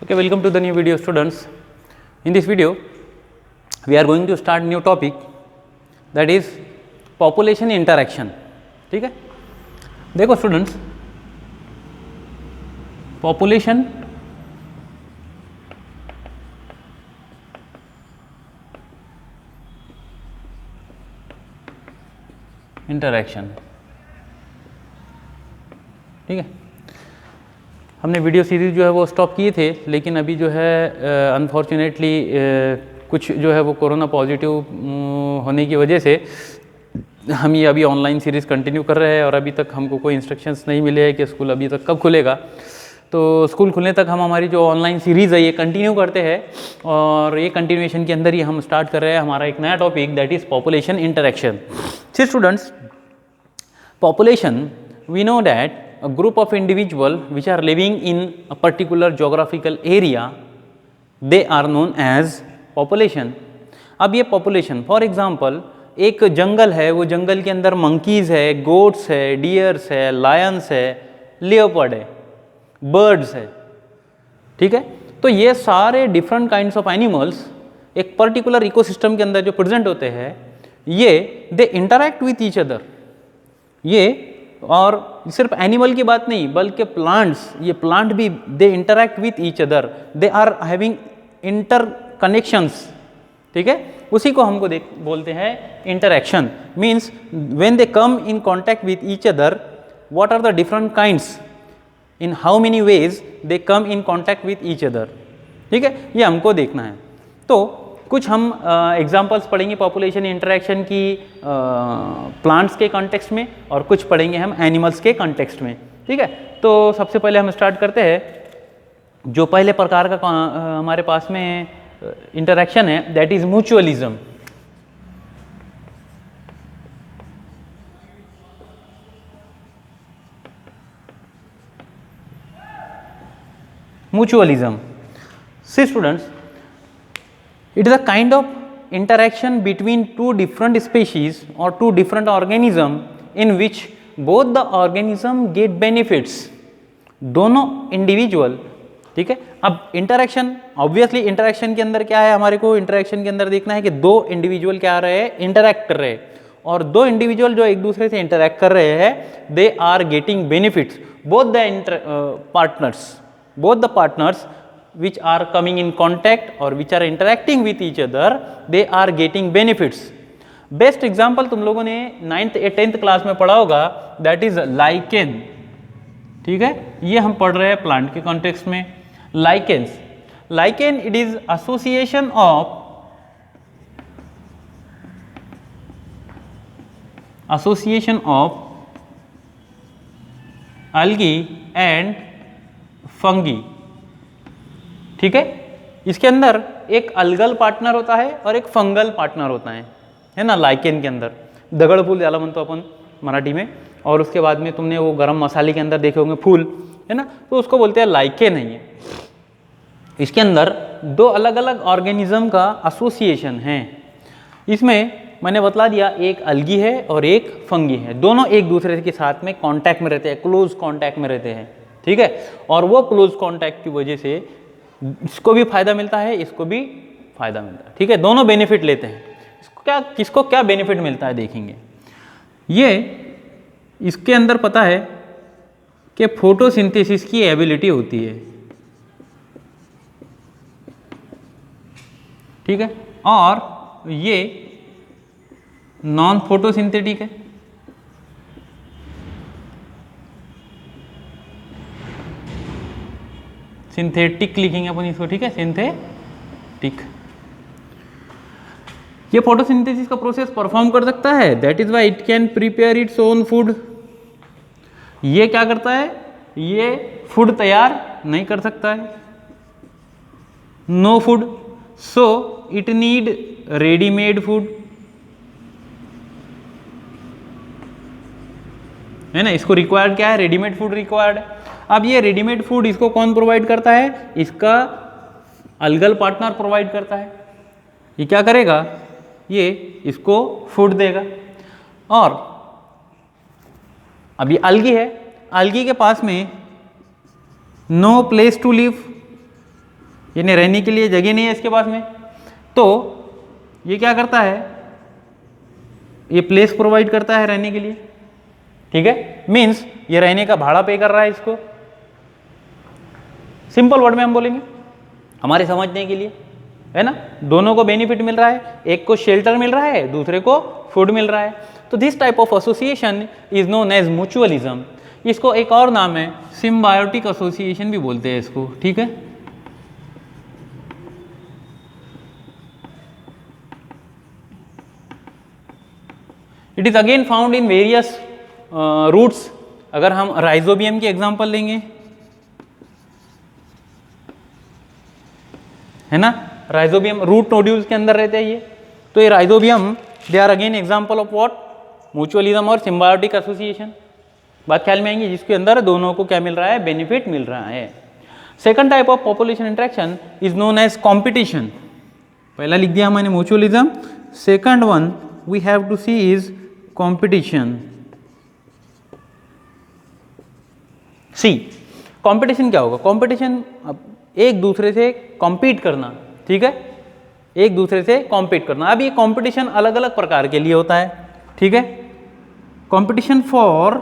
Okay, welcome to the new video, students. In this video we are going to start new topic, that is population interaction. ठीक है, देखो students, population interaction, ठीक है। हमने video series जो है वो स्टॉप किए थे, लेकिन अभी जो है अनफॉर्चुनेटली कुछ जो है वो कोरोना पॉजिटिव होने की वजह से हम ये अभी ऑनलाइन सीरीज़ कंटिन्यू कर रहे हैं और अभी तक हमको कोई इंस्ट्रक्शंस नहीं मिले हैं कि स्कूल अभी तक कब खुलेगा। तो स्कूल खुलने तक हम हमारी जो ऑनलाइन सीरीज़ है ये कंटिन्यू करते हैं और ये कंटिन्यूएशन के अंदर ही हम स्टार्ट कर रहे हैं हमारा एक नया topic, that is population interaction. See students, population, we know that a group of individual which are living in a particular geographical area, they are known as population. अब ये population, for example, एक जंगल है, वो जंगल के अंदर monkeys है, goats है, deers है, lions है, leopard है, birds है, ठीक है। तो ये सारे different kinds of animals एक particular ecosystem के अंदर जो present होते हैं, ये they interact with each other। ये और सिर्फ एनिमल की बात नहीं बल्कि प्लांट्स, ये प्लांट भी they interact with each other, they are having interconnections, ठीक है। उसी को हमको बोलते हैं interaction. Means when they come in contact with each other, what are the different kinds, in how many ways they come in contact with each other, ठीक है। ये हमको देखना है। तो कुछ हम एग्जांपल्स पढ़ेंगे पॉपुलेशन इंटरैक्शन की प्लांट्स के कॉन्टेक्स्ट में और कुछ पढ़ेंगे हम एनिमल्स के कॉन्टेक्स्ट में, ठीक है। तो सबसे पहले हम स्टार्ट करते हैं, जो पहले प्रकार का हमारे पास में इंटरैक्शन है, that is mutualism. Mutualism, see students, it is a kind of interaction between two different species or two different organisms in which both the organism get benefits, दोनों इंडिविजुअल, ठीक है। अब इंटरेक्शन, ऑब्वियसली इंटरेक्शन के अंदर क्या है, हमारे को इंटरेक्शन के अंदर देखना है कि दो इंडिविजुअल क्या आ रहे हैं, इंटरैक्ट कर रहे हैं, और दो इंडिविजुअल जो एक दूसरे से इंटरैक्ट कर रहे हैं, they are getting benefits, both the partners which are coming in contact or which are interacting with each other, they are getting benefits. Best example तुम लोगों ने 9th या 10th क्लास में पढ़ा होगा, दैट इज लाइकेन, ठीक है। ये हम पढ़ रहे हैं प्लांट के कॉन्टेक्स्ट में। Lichens, lichen it is association of algae and fungi, ठीक है। इसके अंदर एक अलगल पार्टनर होता है और एक फंगल पार्टनर होता है ना। लाइकेन के अंदर दगड़ फूल ज्यादा म्हणतो अपन मराठी में, और उसके बाद में तुमने वो गरम मसाले के अंदर देखे होंगे फूल, है ना, तो उसको बोलते हैं लाइकेन है ये। इसके अंदर दो अलग अलग ऑर्गेनिज्म का एसोसिएशन है। इसमें मैंने बतला दिया, एक अलगी है और एक फंगी है, दोनों एक दूसरे के साथ में कॉन्टैक्ट में रहते हैं, क्लोज कॉन्टैक्ट में रहते हैं, ठीक है। और वो क्लोज कॉन्टैक्ट की वजह से इसको भी फायदा मिलता है, इसको भी फायदा मिलता है, ठीक है। दोनों बेनिफिट लेते हैं। किसको क्या बेनिफिट मिलता है देखेंगे। ये इसके अंदर पता है कि फोटोसिंथेसिस की एबिलिटी होती है, ठीक है, और ये नॉन फोटोसिंथेटिक है। सिंथेटिक लिखेंगे अपन इसको, ठीक है, सिंथेटिक। ये फोटोसिंथेसिस का प्रोसेस परफॉर्म कर सकता है, that is why it can prepare its own food. ये क्या करता है, ये फूड तैयार नहीं कर सकता है, no food, so it need readymade food, है ना। इसको रिक्वायर्ड क्या है, रेडीमेड फूड रिक्वायर्ड है। अब ये रेडीमेड फूड इसको कौन प्रोवाइड करता है, इसका अलगल पार्टनर प्रोवाइड करता है। ये क्या करेगा, ये इसको फूड देगा। और अब ये अलगी है, अलगी के पास में नो प्लेस टू लिव, यानी रहने के लिए जगह नहीं है इसके पास में, तो ये क्या करता है, ये प्लेस प्रोवाइड करता है रहने के लिए, ठीक है। मीन्स ये रहने का भाड़ा पे कर रहा है इसको, सिंपल वर्ड में हम बोलेंगे हमारे समझने के लिए, है ना। दोनों को बेनिफिट मिल रहा है, एक को शेल्टर मिल रहा है, दूसरे को फूड मिल रहा है। तो this type of association is known as mutualism. इसको एक और नाम है सिम्बायोटिक एसोसिएशन भी बोलते हैं इसको, ठीक है। It is again found in various roots. अगर हम राइजोबियम की एग्जांपल लेंगे, है ना, राइजोबियम रूट नोड्यूल्स के अंदर रहते हैं ये, तो ये Rhizobium they are again example of what, mutualism और सिम्बायोटिक एसोसिएशन। बात ख्याल में आएंगी, जिसके अंदर दोनों को क्या मिल रहा है, बेनिफिट मिल रहा है। Second type of population interaction is known as competition. पहला लिख दिया मैंने mutualism, second one we have to see is competition. See competition क्या होगा, कॉम्पिटिशन एक दूसरे से कॉम्पीट करना, ठीक है, एक दूसरे से कॉम्पीट करना। अब ये कॉम्पिटिशन अलग अलग प्रकार के लिए होता है, ठीक है। कॉम्पिटिशन फॉर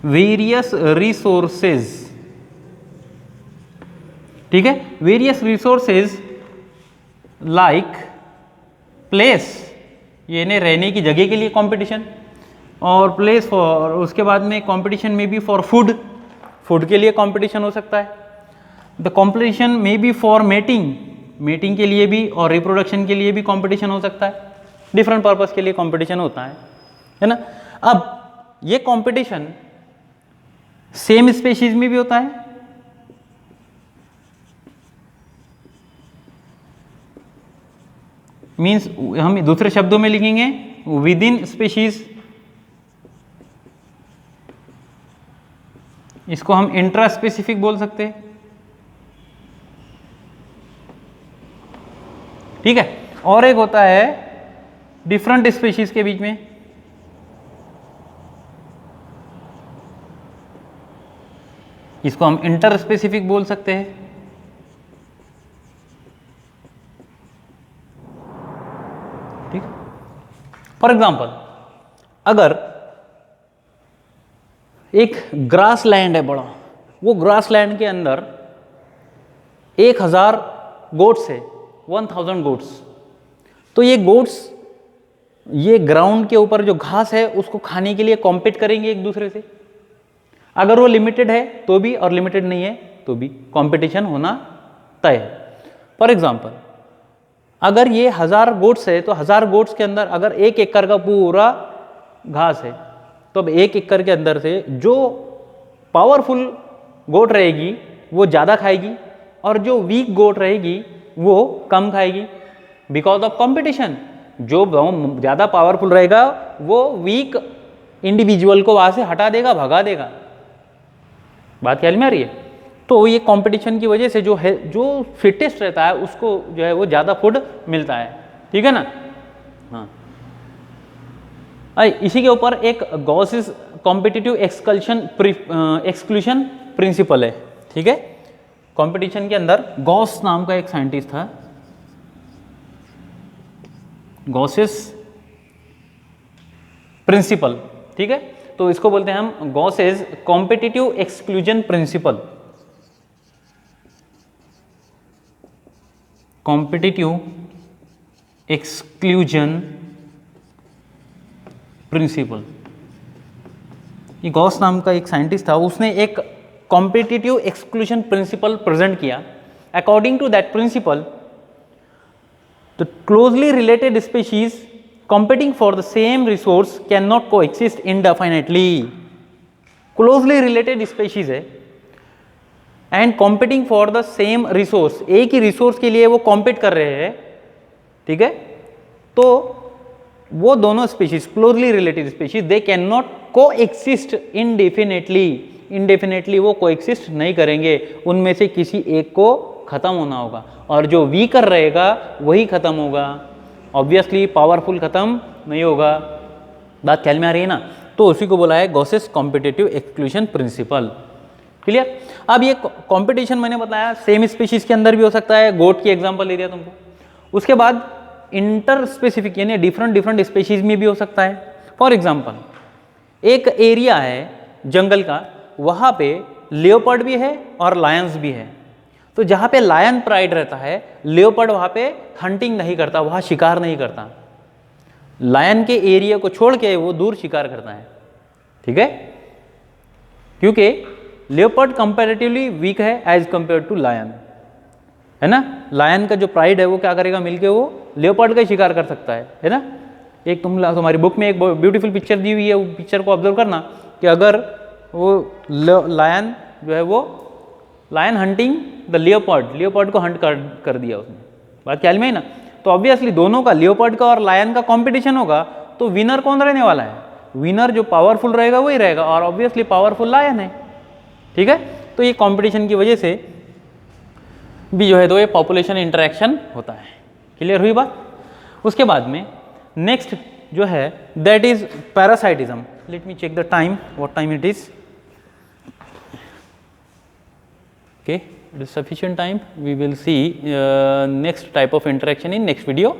वेरियस रिसोर्सेज, ठीक है, वेरियस रिसोर्सेज लाइक प्लेस, ये ने रहने की जगह के लिए कंपटीशन, और प्लेस फॉर, उसके बाद में कंपटीशन में भी फॉर फूड, फूड के लिए कंपटीशन हो सकता है। द कंपटीशन में बी फॉर मेटिंग, मेटिंग के लिए भी और रिप्रोडक्शन के लिए भी कंपटीशन हो सकता है। डिफरेंट पर्पस के लिए कंपटीशन होता है ना। अब ये कंपटीशन सेम स्पेशीज में भी होता है, मीन्स हम दूसरे शब्दों में लिखेंगे विद इन स्पेशीज, इसको हम इंट्रा स्पेसिफिक बोल सकते हैं, ठीक है। और एक होता है डिफरेंट स्पेशीज के बीच में, इसको हम इंटर स्पेसिफिक बोल सकते हैं, ठीक। फॉर एग्जाम्पल, अगर एक ग्रास लैंड है बड़ा, वो ग्रास लैंड के अंदर 1000 गोट्स है, 1000 गोट्स, तो ये गोट्स ये ग्राउंड के ऊपर जो घास है उसको खाने के लिए कॉम्पीट करेंगे एक दूसरे से। अगर वो लिमिटेड है तो भी और लिमिटेड नहीं है तो भी कंपटीशन होना तय है। फॉर एग्जांपल, अगर ये 1000 गोट्स है तो 1000 गोट्स के अंदर अगर 1 एकड़ का पूरा घास है, तो अब 1 एकड़ के अंदर से जो पावरफुल गोट रहेगी वो ज़्यादा खाएगी और जो वीक गोट रहेगी वो कम खाएगी, बिकॉज ऑफ कंपटीशन। जो ज़्यादा पावरफुल रहेगा वो वीक इंडिविजुअल को वहाँ से हटा देगा, भगा देगा। बात ख्याल में आ रही है? तो ये कंपटीशन की वजह से जो है, जो फिटेस्ट रहता है उसको जो है वो ज़्यादा फूड मिलता है, ठीक है ना। हाँ, इसी के ऊपर एक गॉसेस कॉम्पिटिटिव एक्सक्लूशन प्रिंसिपल है, ठीक है। कंपटीशन के अंदर गॉस नाम का एक साइंटिस्ट था, गॉसेस प्रिंसिपल, ठीक है। तो इसको बोलते हैं हम Gause's competitive exclusion principle, competitive exclusion principle. ये गॉस नाम का एक साइंटिस्ट था, उसने एक कॉम्पिटिटिव एक्सक्लूजन प्रिंसिपल प्रेजेंट किया। According to that principle, the closely related species competing for the same resource cannot coexist indefinitely. Closely related species है and competing for the same resource, एक ही resource के लिए वो compete कर रहे हैं, ठीक है। तो वो दोनों species, closely related species, they can not को एक्सिस्ट इनडेफिनेटली, इनडेफिनेटली वो को एक्सिस्ट नहीं करेंगे, उनमें से किसी एक को खत्म होना होगा और जो वीकर रहेगा वही खत्म होगा। ऑब्वियसली पावरफुल खत्म नहीं होगा। बात ख्याल में आ रही है ना। तो उसी को बोला है Gauss's competitive exclusion principal, clear. अब ये कंपटीशन मैंने बताया सेम स्पीशीज के अंदर भी हो सकता है, गोट की एग्जांपल दे दिया तुमको। उसके बाद इंटर स्पेसिफिक यानी डिफरेंट स्पीशीज में भी हो सकता है। फॉर एग्जांपल एक एरिया है जंगल का, वहाँ पे लियोपर्ड भी है और लायंस भी है। तो जहाँ पे लायन प्राइड रहता है, लियोपर्ड वहाँ पे हंटिंग नहीं करता, वहाँ शिकार नहीं करता। लायन के एरिया को छोड़ के वो दूर शिकार करता है, ठीक है, क्योंकि लियोपर्ड कंपैरेटिवली वीक है एज कंपेयर टू लायन, है ना। लायन का जो प्राइड है वो क्या करेगा, मिलके वो लियोपर्ड का ही शिकार कर सकता है ना। एक तुम्हारी बुक में एक ब्यूटीफुल पिक्चर दी हुई है, वो पिक्चर को ऑब्जर्व करना कि अगर वो लायन जो है वो लायन हंटिंग द लियोपर्ड को हंट कर दिया उसने, बात ख्याल में है ना। तो ऑब्वियसली दोनों का, लियोपर्ड का और लायन का कंपटीशन होगा, तो विनर कौन रहने वाला है, विनर जो पावरफुल रहेगा वही रहेगा, और ऑब्वियसली पावरफुल लायन है, ठीक है। तो ये कंपटीशन की वजह से भी जो है तो ये पॉपुलेशन इंटरेक्शन होता है। क्लियर हुई बात। उसके बाद में नेक्स्ट जो है that is parasitism. Let me check the time, what time it is. Okay, it is sufficient time. We will see next type of interaction in next video.